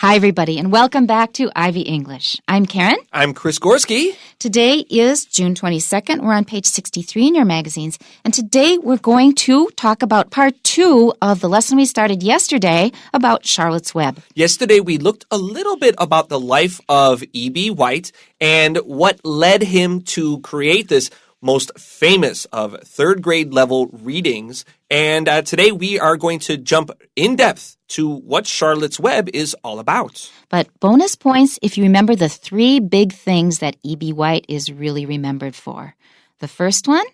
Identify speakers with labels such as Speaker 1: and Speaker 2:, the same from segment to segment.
Speaker 1: Hi, everybody, and welcome back to Ivy English. I'm Karen.
Speaker 2: I'm Chris Gorski.
Speaker 1: Today is June 22nd. We're on page 63 in your magazines. And today we're going to talk about part 2 of the lesson we started yesterday about Charlotte's Web.
Speaker 2: Yesterday, we looked a little bit about the life of E.B. White and what led him to create this most famous of third grade level readings. And today we are going to jump in depth to what Charlotte's Web is all about.
Speaker 1: But bonus points if you remember the 3 big things that E.B. White is really remembered for. The first one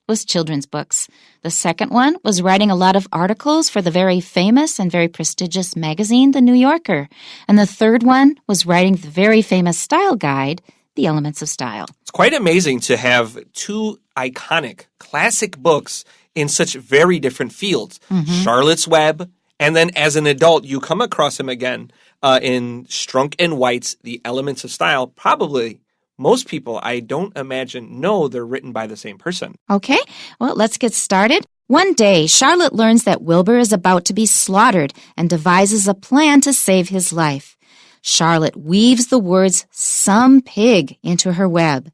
Speaker 1: was children's books. The second one was writing a lot of articles for the very famous and very prestigious magazine, The New Yorker. And the third one was writing the very famous style guide, The Elements of Style.
Speaker 2: It's quite amazing to have 2 iconic, classic books in such very different fields. Charlotte's Web, and then as an adult, you come across him again in Strunk and White's The Elements of Style. Probably most people, I don't imagine, know they're written by the same person.
Speaker 1: Okay, well, let's get started. One day, Charlotte learns that Wilbur is about to be slaughtered and devises a plan to save his life. Charlotte weaves the words, "some pig," into her web.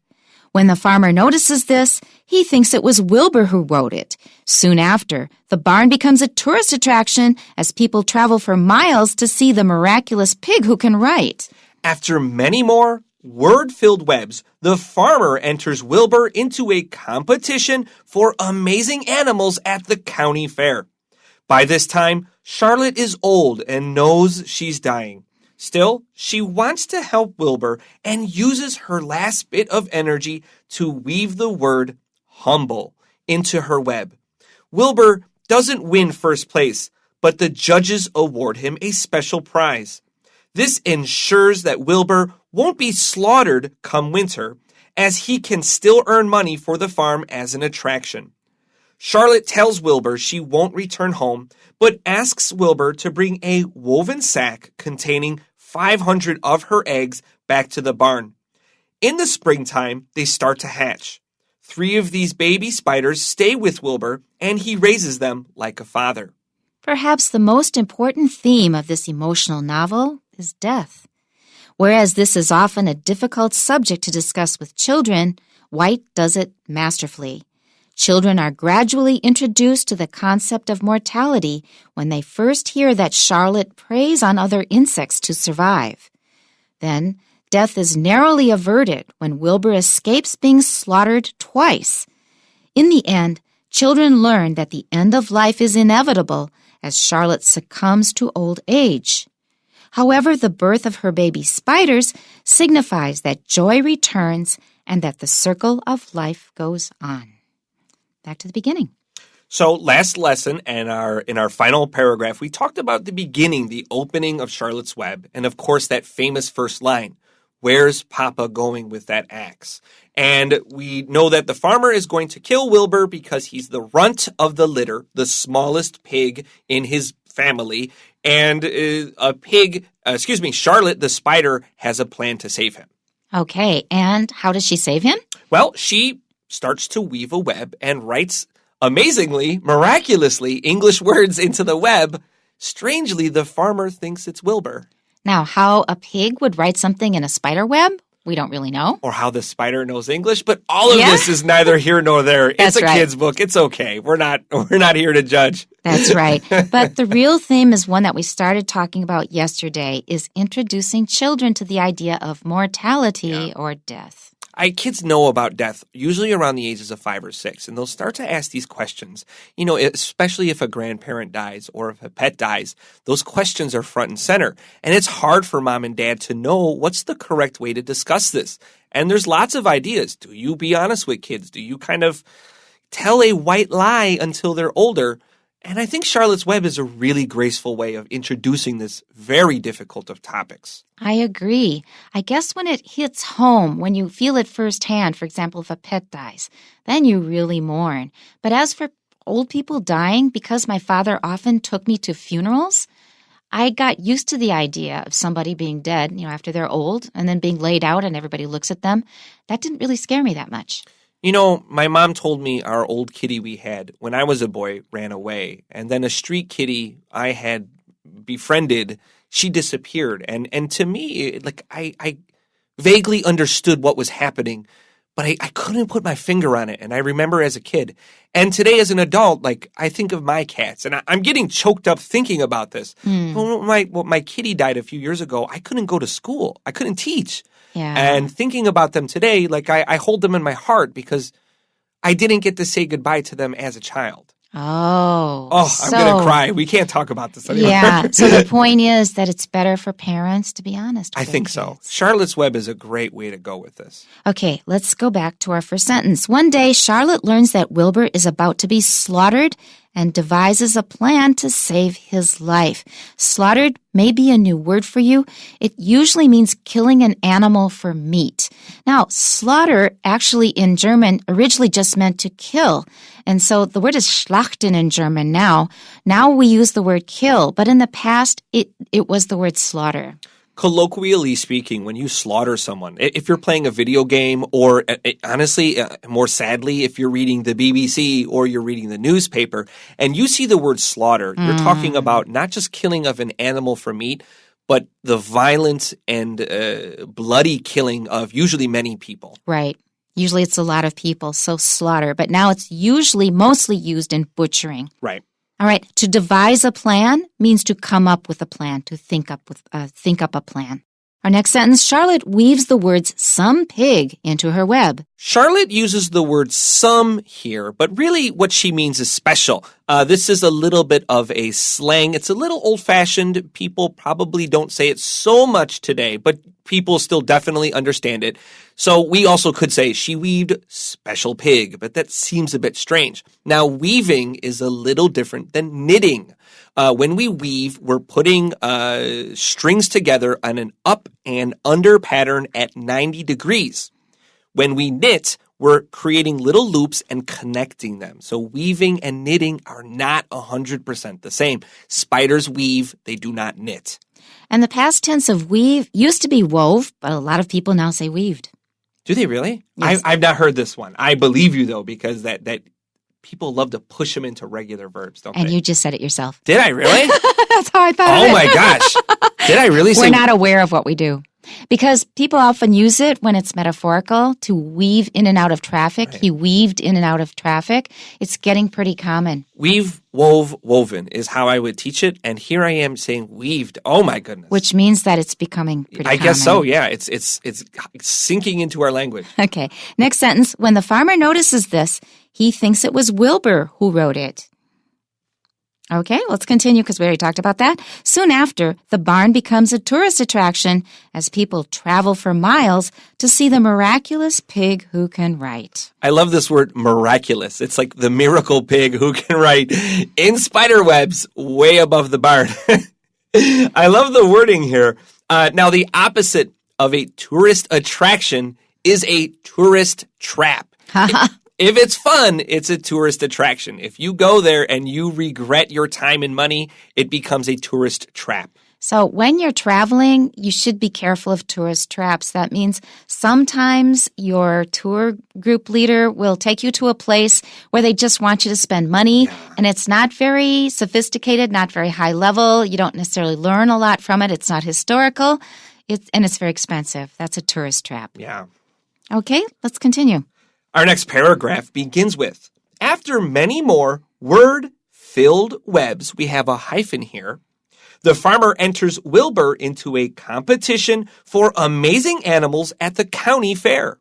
Speaker 1: When the farmer notices this, he thinks it was Wilbur who wrote it. Soon after, the barn becomes a tourist attraction as people travel for miles to see the miraculous pig who can write.
Speaker 2: After many more word-filled webs, the farmer enters Wilbur into a competition for amazing animals at the county fair. By this time, Charlotte is old and knows she's dying. Still, she wants to help Wilbur and uses her last bit of energy to weave the word humble into her web. Wilbur doesn't win first place, but the judges award him a special prize. This ensures that Wilbur won't be slaughtered come winter, as he can still earn money for the farm as an attraction. Charlotte tells Wilbur she won't return home, but asks Wilbur to bring a woven sack containing 500 of her eggs back to the barn. In the springtime, they start to hatch. 3 of these baby spiders stay with Wilbur, and he raises them like a father.
Speaker 1: Perhaps the most important theme of this emotional novel is death. Whereas this is often a difficult subject to discuss with children, White does it masterfully. Children are gradually introduced to the concept of mortality when they first hear that Charlotte preys on other insects to survive. Then, death is narrowly averted when Wilbur escapes being slaughtered twice. In the end, children learn that the end of life is inevitable as Charlotte succumbs to old age. However, the birth of her baby spiders signifies that joy returns and that the circle of life goes on. Back to the beginning.
Speaker 2: So last lesson and in our final paragraph, we talked about the beginning, the opening of Charlotte's Web, and of course that famous first line, "Where's Papa going with that axe?" And we know that the farmer is going to kill Wilbur because he's the runt of the litter, the smallest pig in his family, and Charlotte the spider has a plan to save him.
Speaker 1: Okay, and how does she save him?
Speaker 2: Well, she starts to weave a web and writes amazingly, miraculously, English words into the web. Strangely, the farmer thinks it's Wilbur.
Speaker 1: Now, how a pig would write something in a spider web, we don't really know.
Speaker 2: Or how the spider knows English, but all of this is neither here nor there. It's a kid's book. It's okay. We're not here to judge.
Speaker 1: That's right. But the real theme is one that we started talking about yesterday, is introducing children to the idea of mortality or death.
Speaker 2: Kids know about death usually around the ages of 5 or 6, and they'll start to ask these questions. You know, especially if a grandparent dies or if a pet dies, those questions are front and center. And it's hard for mom and dad to know what's the correct way to discuss this. And there's lots of ideas. Do you be honest with kids? Do you kind of tell a white lie until they're older? And I think Charlotte's Web is a really graceful way of introducing this very difficult of topics.
Speaker 1: I agree. I guess when it hits home, when you feel it firsthand, for example, if a pet dies, then you really mourn. But as for old people dying, because my father often took me to funerals, I got used to the idea of somebody being dead, after they're old, and then being laid out and everybody looks at them. That didn't really scare me that much.
Speaker 2: You know, my mom told me our old kitty we had when I was a boy ran away, and then a street kitty I had befriended, she disappeared. And to me, like I vaguely understood what was happening, but I couldn't put my finger on it. And I remember as a kid. And today as an adult, like I think of my cats. And I'm getting choked up thinking about this. When my kitty died a few years ago, I couldn't go to school. I couldn't teach.
Speaker 1: Yeah.
Speaker 2: And thinking about them today, like I hold them in my heart because I didn't get to say goodbye to them as a child.
Speaker 1: Oh,
Speaker 2: I'm going to cry. We can't talk about this anymore.
Speaker 1: Yeah. So the point is that it's better for parents to be honest with
Speaker 2: I think
Speaker 1: kids.
Speaker 2: so. Charlotte's Web is a great way to go with this.
Speaker 1: Okay, let's go back to our first sentence. One day, Charlotte learns that Wilbur is about to be slaughtered and devises a plan to save his life. Slaughtered may be a new word for you. It usually means killing an animal for meat. Now, slaughter actually in German originally just meant to kill. And so the word is schlachten in German now. Now we use the word kill, but in the past, it was the word slaughter.
Speaker 2: Colloquially speaking, when you slaughter someone, if you're playing a video game or honestly, more sadly, if you're reading the BBC or you're reading the newspaper and you see the word slaughter, you're talking about not just killing of an animal for meat, but the violent and bloody killing of usually many people.
Speaker 1: Right. Usually it's a lot of people, so slaughter. But now it's usually mostly used in butchering.
Speaker 2: Right.
Speaker 1: All right, to devise a plan means to come up with a plan, to think up a plan. Our next sentence, Charlotte weaves the words some pig into her web.
Speaker 2: Charlotte uses the word some here, but really what she means is special. This is a little bit of a slang. It's a little old-fashioned. People probably don't say it so much today, but people still definitely understand it. So we also could say she weaved special pig, but that seems a bit strange. Now, weaving is a little different than knitting. When we weave, we're putting strings together on an up and under pattern at 90 degrees. When we knit, we're creating little loops and connecting them. So weaving and knitting are not 100% the same. Spiders weave, they do not knit.
Speaker 1: And the past tense of weave used to be wove, but a lot of people now say weaved.
Speaker 2: Do they really?
Speaker 1: Yes.
Speaker 2: I've not heard this one. I believe you, though, because that people love to push them into regular verbs, don't they?
Speaker 1: And you just said it yourself.
Speaker 2: Did I really?
Speaker 1: That's how I thought of it.
Speaker 2: Oh, my gosh. Did I really say?
Speaker 1: We're not aware of what we do. Because people often use it when it's metaphorical to weave in and out of traffic.
Speaker 2: Right.
Speaker 1: He weaved in and out of traffic. It's getting pretty common.
Speaker 2: Weave, wove, woven is how I would teach it. And here I am saying weaved. Oh, my goodness.
Speaker 1: Which means that it's becoming pretty common.
Speaker 2: I guess so, yeah. It's sinking into our language.
Speaker 1: Okay. Next sentence. When the farmer notices this, he thinks it was Wilbur who wrote it. Okay, let's continue because we already talked about that. Soon after, the barn becomes a tourist attraction as people travel for miles to see the miraculous pig who can write.
Speaker 2: I love this word miraculous. It's like the miracle pig who can write in spider webs way above the barn. I love the wording here. Now, the opposite of a tourist attraction is a tourist trap. If it's fun, it's a tourist attraction. If you go there and you regret your time and money, it becomes a tourist trap.
Speaker 1: So when you're traveling, you should be careful of tourist traps. That means sometimes your tour group leader will take you to a place where they just want you to spend money, and it's not very sophisticated, not very high level. You don't necessarily learn a lot from it. It's not historical, and it's very expensive. That's a tourist trap.
Speaker 2: Yeah.
Speaker 1: Okay, let's continue.
Speaker 2: Our next paragraph begins with, after many more word-filled webs, we have a hyphen here. The farmer enters Wilbur into a competition for amazing animals at the county fair.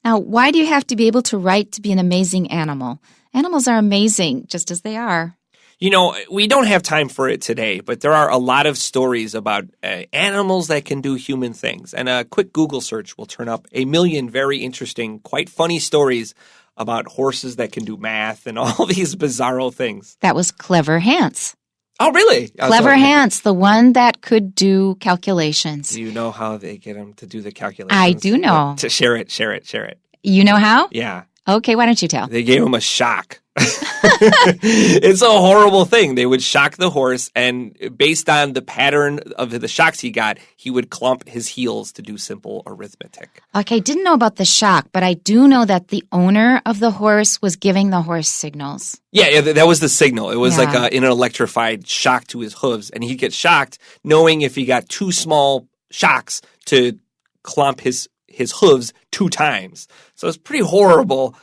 Speaker 1: Now, why do you have to be able to write to be an amazing animal? Animals are amazing just as they are.
Speaker 2: You know, we don't have time for it today, but there are a lot of stories about animals that can do human things. And a quick Google search will turn up a million very interesting, quite funny stories about horses that can do math and all these bizarro things.
Speaker 1: That was Clever Hans.
Speaker 2: Oh, really?
Speaker 1: Clever Hans, the one that could do calculations.
Speaker 2: Do you know how they get him to do the calculations?
Speaker 1: I do know.
Speaker 2: To share it.
Speaker 1: You know how?
Speaker 2: Yeah.
Speaker 1: Okay, why don't you tell?
Speaker 2: They gave him a shock. It's a horrible thing. They would shock the horse, and based on the pattern of the shocks he got, he would clump his heels to do simple arithmetic.
Speaker 1: Okay, didn't know about the shock, but I do know that the owner of the horse was giving the horse signals.
Speaker 2: Yeah, that was the signal. It was like an electrified shock to his hooves, and he'd get shocked knowing if he got 2 small shocks to clump his hooves 2 times. So it's pretty horrible.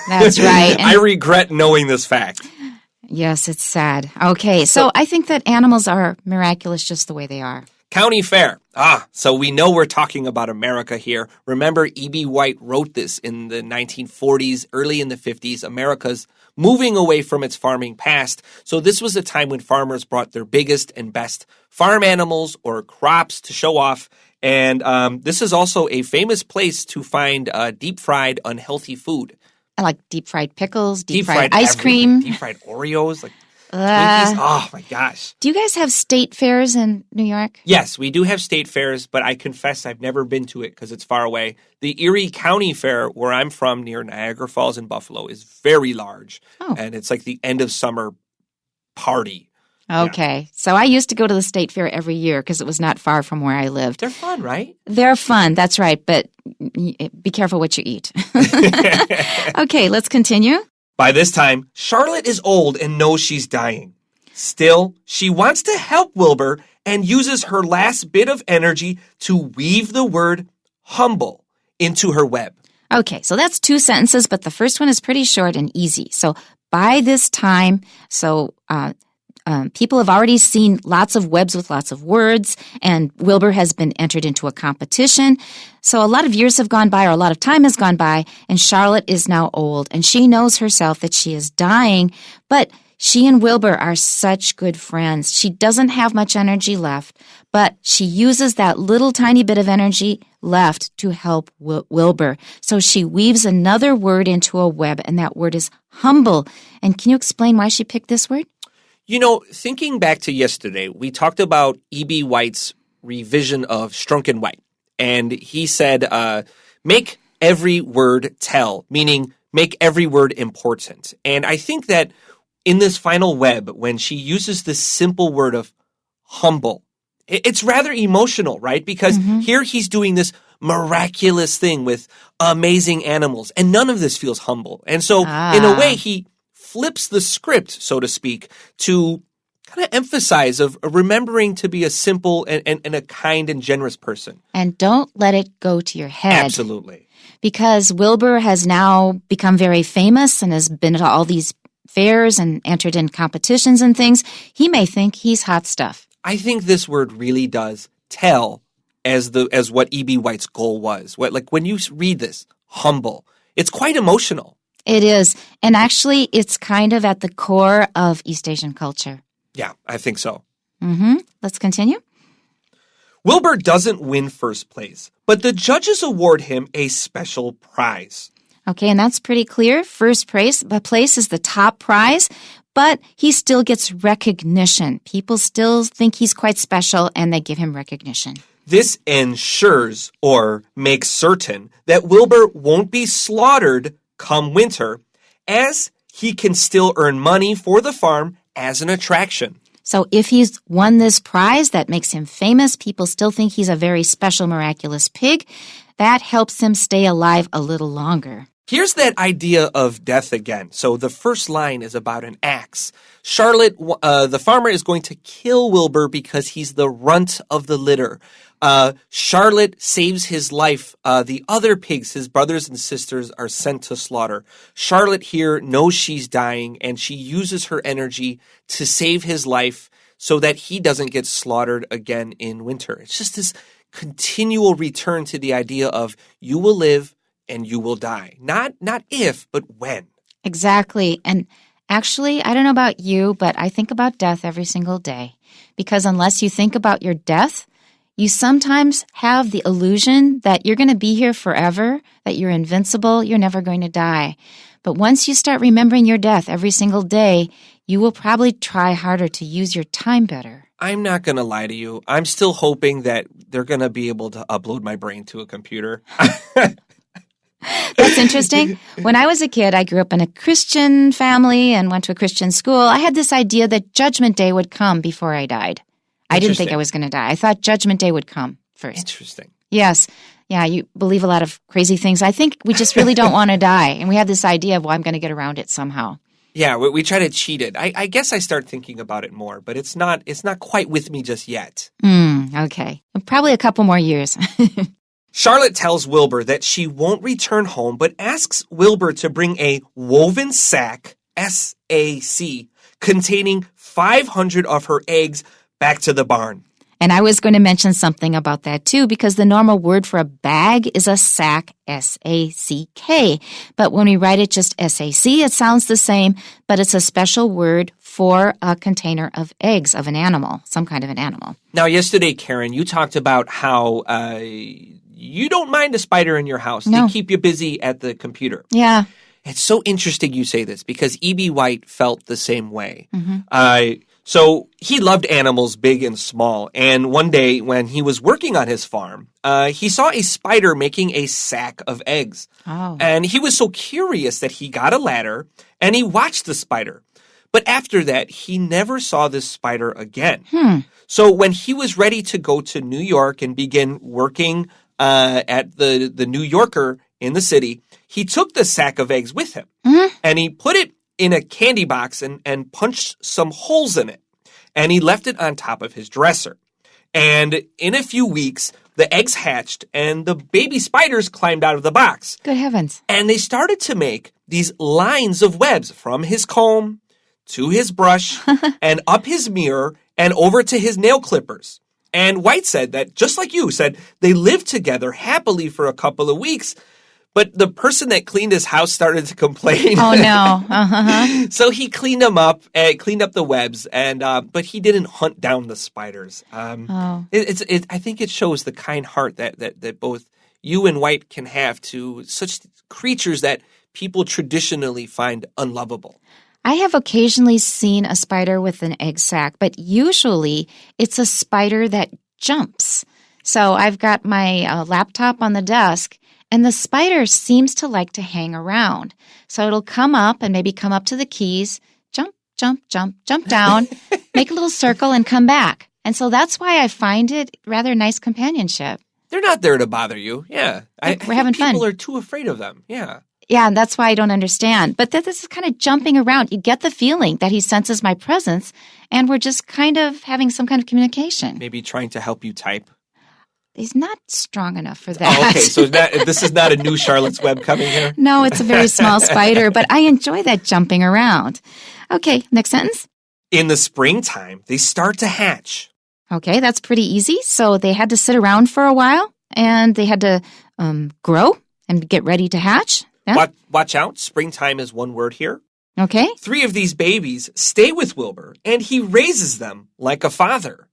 Speaker 1: That's right.
Speaker 2: I regret knowing this fact.
Speaker 1: Yes, it's sad. Okay, so I think that animals are miraculous just the way they are.
Speaker 2: County Fair. So we know we're talking about America here. Remember, E.B. White wrote this in the 1940s, early in the 50s. America's moving away from its farming past. So this was a time when farmers brought their biggest and best farm animals or crops to show off. And this is also a famous place to find deep-fried, unhealthy food.
Speaker 1: I like deep-fried pickles, deep-fried ice cream.
Speaker 2: Deep-fried Oreos, like Twinkies. Oh, my gosh.
Speaker 1: Do you guys have state fairs in New York?
Speaker 2: Yes, we do have state fairs, but I confess I've never been to it because it's far away. The Erie County Fair, where I'm from, near Niagara Falls in Buffalo, is very large.
Speaker 1: Oh.
Speaker 2: And it's like the end of summer party.
Speaker 1: Okay. So I used to go to the state fair every year because it was not far from where I lived.
Speaker 2: They're fun, right?
Speaker 1: They're fun. That's right. But be careful what you eat. Okay, let's continue.
Speaker 2: By this time, Charlotte is old and knows she's dying. Still, she wants to help Wilbur and uses her last bit of energy to weave the word humble into her web.
Speaker 1: Okay, so that's 2 sentences, but the first one is pretty short and easy. So by this time, people have already seen lots of webs with lots of words, and Wilbur has been entered into a competition. So a lot of years have gone by, or a lot of time has gone by, and Charlotte is now old, and she knows herself that she is dying, but she and Wilbur are such good friends. She doesn't have much energy left, but she uses that little tiny bit of energy left to help Wilbur. So she weaves another word into a web, and that word is humble. And can you explain why she picked this word?
Speaker 2: You know, thinking back to yesterday, we talked about E.B. White's revision of Strunk and White. And he said, make every word tell, meaning make every word important. And I think that in this final web, when she uses this simple word of humble, it's rather emotional, right? Because here he's doing this miraculous thing with amazing animals, and none of this feels humble. And so in a way, he flips the script, so to speak, to kind of emphasize of remembering to be a simple and a kind and generous person.
Speaker 1: And don't let it go to your head.
Speaker 2: Absolutely.
Speaker 1: Because Wilbur has now become very famous and has been to all these fairs and entered in competitions and things. He may think he's hot stuff.
Speaker 2: I think this word really does tell as what E.B. White's goal was. Like when you read this, humble, it's quite emotional.
Speaker 1: It is. And actually, it's kind of at the core of East Asian culture.
Speaker 2: Yeah, I think so.
Speaker 1: Let's continue.
Speaker 2: Wilbur doesn't win first place, but the judges award him a special prize.
Speaker 1: Okay, and that's pretty clear. First place is the top prize, but he still gets recognition. People still think he's quite special, and they give him recognition.
Speaker 2: This ensures or makes certain that Wilbur won't be slaughtered come winter, as he can still earn money for the farm as an attraction.
Speaker 1: So if he's won this prize that makes him famous, people still think he's a very special, miraculous pig. That helps him stay alive a little longer.
Speaker 2: Here's that idea of death again. So the first line is about an axe. Charlotte, the farmer, is going to kill Wilbur because he's the runt of the litter. Charlotte saves his life. The other pigs, his brothers and sisters, are sent to slaughter. Charlotte here knows she's dying, and she uses her energy to save his life so that he doesn't get slaughtered again in winter. It's just this continual return to the idea of you will live and you will die. Not if, but when.
Speaker 1: Exactly. And actually, I don't know about you, but I think about death every single day. Because unless you think about your death, you sometimes have the illusion that you're going to be here forever, that you're invincible, you're never going to die. But once you start remembering your death every single day, you will probably try harder to use your time better.
Speaker 2: I'm not going to lie to you. I'm still hoping that they're going to be able to upload my brain to a computer.
Speaker 1: That's interesting. When I was a kid, I grew up in a Christian family and went to a Christian school. I had this idea that Judgment Day would come before I died. I didn't think I was going to die. I thought Judgment Day would come first.
Speaker 2: Interesting.
Speaker 1: Yes. Yeah, you believe a lot of crazy things. I think we just really don't want to die. And we have this idea of, well, I'm going to get around it somehow.
Speaker 2: Yeah, we try to cheat it. I guess I start thinking about it more, but it's not quite with me just yet.
Speaker 1: Okay. Probably a couple more years.
Speaker 2: Charlotte tells Wilbur that she won't return home, but asks Wilbur to bring a woven sack, S-A-C, containing 500 of her eggs back to the barn.
Speaker 1: And I was going to mention something about that too, because the normal word for a bag is a sack, S-A-C-K. But when we write it just S-A-C, it sounds the same, but it's a special word for a container of eggs of an animal, some kind of an animal.
Speaker 2: Now, yesterday, Karen, you talked about how you don't mind a spider in your house.
Speaker 1: No.
Speaker 2: They keep you busy at the computer.
Speaker 1: Yeah.
Speaker 2: It's so interesting you say this because E.B. White felt the same way.
Speaker 1: Mm-hmm.
Speaker 2: So he loved animals big and small. And one day when he was working on his farm, he saw a spider making a sack of eggs.
Speaker 1: Oh.
Speaker 2: And he was so curious that he got a ladder and he watched the spider. But after that, he never saw this spider again. So when he was ready to go to New York and begin working at the New Yorker in the city, he took the sack of eggs with him. And he put it in a candy box and punched some holes in it. And he left it on top of his dresser. And in a few weeks, the eggs hatched and the baby spiders climbed out of the box.
Speaker 1: Good heavens.
Speaker 2: And they started to make these lines of webs from his comb to his brush and up his mirror and over to his nail clippers. And White said that, just like you said, they lived together happily for a couple of weeks. But the person that cleaned his house started to complain.
Speaker 1: Oh, no.
Speaker 2: So he cleaned them up, cleaned up the webs, and but he didn't hunt down the spiders. I think it shows the kind heart that both you and White can have to such creatures that people traditionally find unlovable.
Speaker 1: I have occasionally seen a spider with an egg sac, but usually it's a spider that jumps. So I've got my laptop on the desk, and the spider seems to like to hang around. So it'll come up and maybe come up to the keys, jump, jump, jump, jump down, make a little circle, and come back. And so that's why I find it rather nice companionship.
Speaker 2: They're not there to bother you. Yeah.
Speaker 1: We're having fun.
Speaker 2: People are too afraid of them. Yeah.
Speaker 1: Yeah, and that's why I don't understand. But this is kind of jumping around. You get the feeling that he senses my presence, and we're just kind of having some kind of communication.
Speaker 2: Maybe trying to help you type.
Speaker 1: He's not strong enough for that.
Speaker 2: Oh, okay, so this is not a new Charlotte's Web coming here?
Speaker 1: No, it's a very small spider, but I enjoy that jumping around. Okay, next sentence.
Speaker 2: In the springtime, they start to hatch.
Speaker 1: Okay, that's pretty easy. So they had to sit around for a while, and they had to grow and get ready to hatch. Yeah?
Speaker 2: Watch out, springtime is one word here.
Speaker 1: Okay.
Speaker 2: 3 of these babies stay with Wilbur, and he raises them like a father.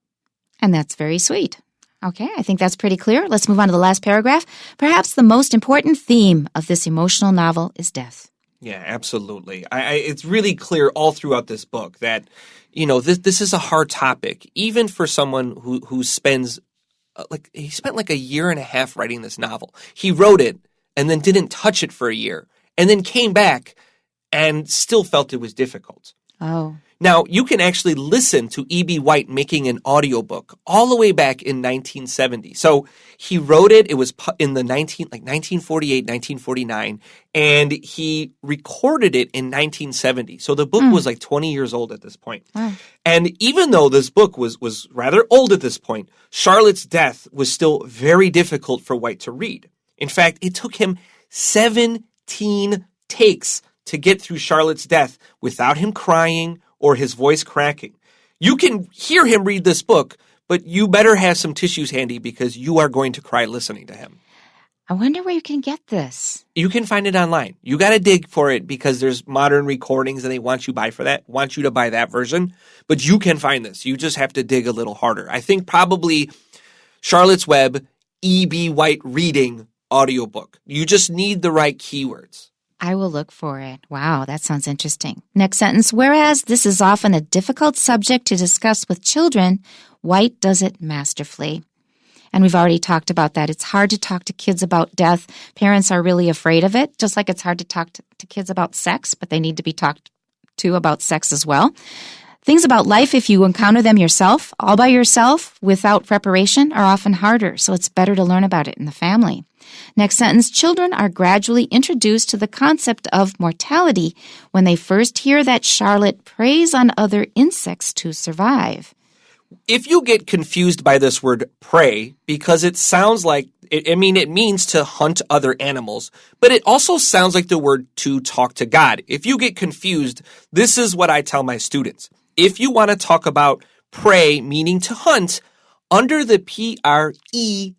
Speaker 1: And that's very sweet. Okay, I think that's pretty clear. Let's move on to the last paragraph. Perhaps the most important theme of this emotional novel is death.
Speaker 2: Yeah, absolutely. It's really clear all throughout this book that, this is a hard topic, even for someone who spends, he spent like a year and a half writing this novel. He wrote it and then didn't touch it for a year and then came back and still felt it was difficult.
Speaker 1: Oh.
Speaker 2: Now, you can actually listen to E.B. White making an audiobook all the way back in 1970. So he wrote it. It was in the 1948, 1949, and he recorded it in 1970. So the book was like 20 years old at this point.
Speaker 1: Wow.
Speaker 2: And even though this book was rather old at this point, Charlotte's death was still very difficult for White to read. In fact, it took him 17 takes to get through Charlotte's death without him crying or his voice cracking. You can hear him read this book, but you better have some tissues handy because you are going to cry listening to him.
Speaker 1: I wonder where you can get this.
Speaker 2: You can find it online. You got to dig for it because there's modern recordings and they want you to buy that version. But you can find this. You just have to dig a little harder. I think probably Charlotte's Web, E.B. White reading audiobook. You just need the right keywords.
Speaker 1: I will look for it. Wow, that sounds interesting. Next sentence. Whereas this is often a difficult subject to discuss with children, White does it masterfully. And we've already talked about that. It's hard to talk to kids about death. Parents are really afraid of it, just like it's hard to talk to kids about sex, but they need to be talked to about sex as well. Things about life, if you encounter them yourself, all by yourself, without preparation, are often harder, so it's better to learn about it in the family. Next sentence, children are gradually introduced to the concept of mortality when they first hear that Charlotte preys on other insects to survive.
Speaker 2: If you get confused by this word prey, because it sounds like, it means to hunt other animals, but it also sounds like the word to talk to God. If you get confused, this is what I tell my students. If you want to talk about prey, meaning to hunt, under the P-R-E-Y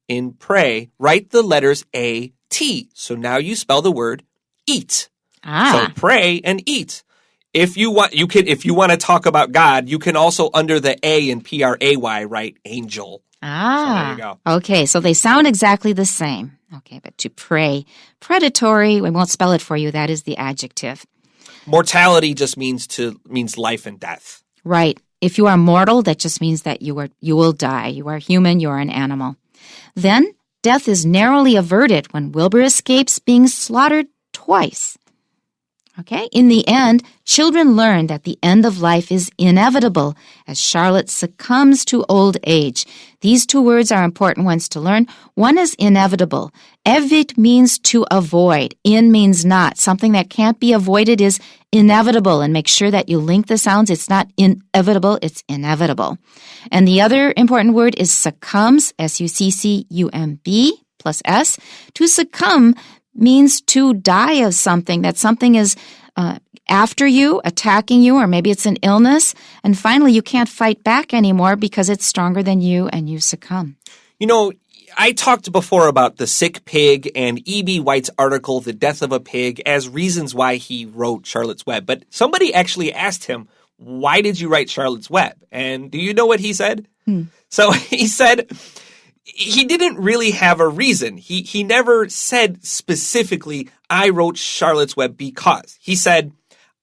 Speaker 2: in prey, write the letters A-T. So now you spell the word eat. So pray and eat. If you want to talk about God, you can also under the A in P-R-A-Y write angel. So there you go.
Speaker 1: Okay, so they sound exactly the same. Okay, but to pray, predatory, we won't spell it for you. That is the adjective.
Speaker 2: Mortality just means life and death.
Speaker 1: Right. If you are mortal, that just means that you will die. You are human, you are an animal. Then, death is narrowly averted when Wilbur escapes being slaughtered twice. Okay? In the end, children learn that the end of life is inevitable as Charlotte succumbs to old age. These two words are important ones to learn. One is inevitable. Evit means to avoid. In means not. Something that can't be avoided is inevitable. And make sure that you link the sounds. It's not inevitable, it's inevitable. And the other important word is succumbs, S-U-C-C-U-M-B plus S. To succumb means to die of something, that something is after you, attacking you, or maybe it's an illness. And finally, you can't fight back anymore because it's stronger than you and you succumb.
Speaker 2: You know, I talked before about the sick pig and E.B. White's article, The Death of a Pig, as reasons why he wrote Charlotte's Web. But somebody actually asked him, why did you write Charlotte's Web? And do you know what he said? So he said he didn't really have a reason. He never said specifically, I wrote Charlotte's Web because. He said,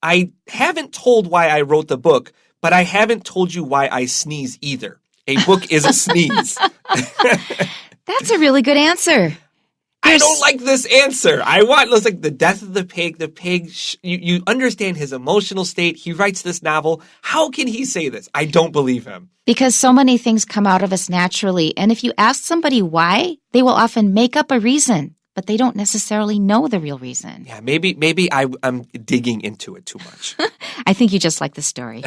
Speaker 2: I haven't told why I wrote the book, but I haven't told you why I sneeze either. A book is a sneeze.
Speaker 1: That's a really good answer.
Speaker 2: I don't like this answer. It's like the death of the pig. The pig, you understand his emotional state. He writes this novel. How can he say this? I don't believe him.
Speaker 1: Because so many things come out of us naturally. And if you ask somebody why, they will often make up a reason, but they don't necessarily know the real reason.
Speaker 2: Yeah, maybe I'm digging into it too much.
Speaker 1: I think you just like the story.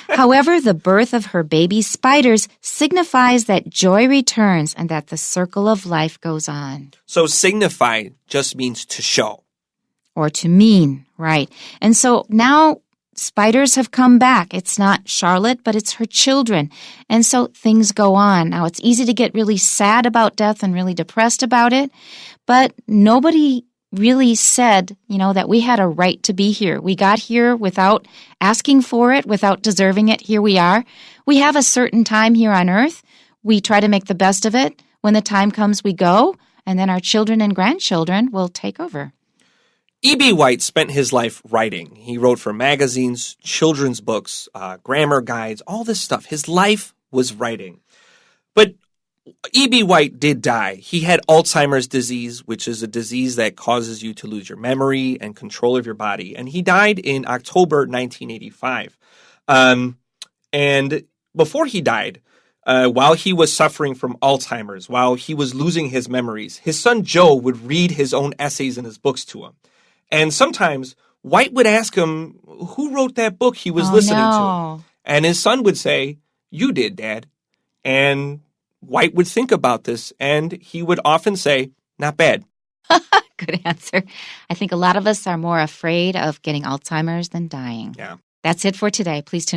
Speaker 1: However, the birth of her baby spiders signifies that joy returns and that the circle of life goes on.
Speaker 2: So signify just means to show.
Speaker 1: Or to mean, right. And so now spiders have come back. It's not Charlotte, but it's her children. And so things go on. Now, it's easy to get really sad about death and really depressed about it, but nobody really said, that we had a right to be here. We got here without asking for it, without deserving it. Here we are. We have a certain time here on earth. We try to make the best of it. When the time comes, we go, and then our children and grandchildren will take over.
Speaker 2: E.B. White spent his life writing. He wrote for magazines, children's books, grammar guides, all this stuff. His life was writing. But E.B. White did die. He had Alzheimer's disease, which is a disease that causes you to lose your memory and control of your body. And he died in October 1985. And before he died, while he was suffering from Alzheimer's, while he was losing his memories, his son Joe would read his own essays in his books to him. And sometimes White would ask him who wrote that book he was listening to. And his son would say, "You did, Dad." And White would think about this, and he would often say, "Not bad."
Speaker 1: Good answer. I think a lot of us are more afraid of getting Alzheimer's than dying.
Speaker 2: Yeah.
Speaker 1: That's it for today. Please tune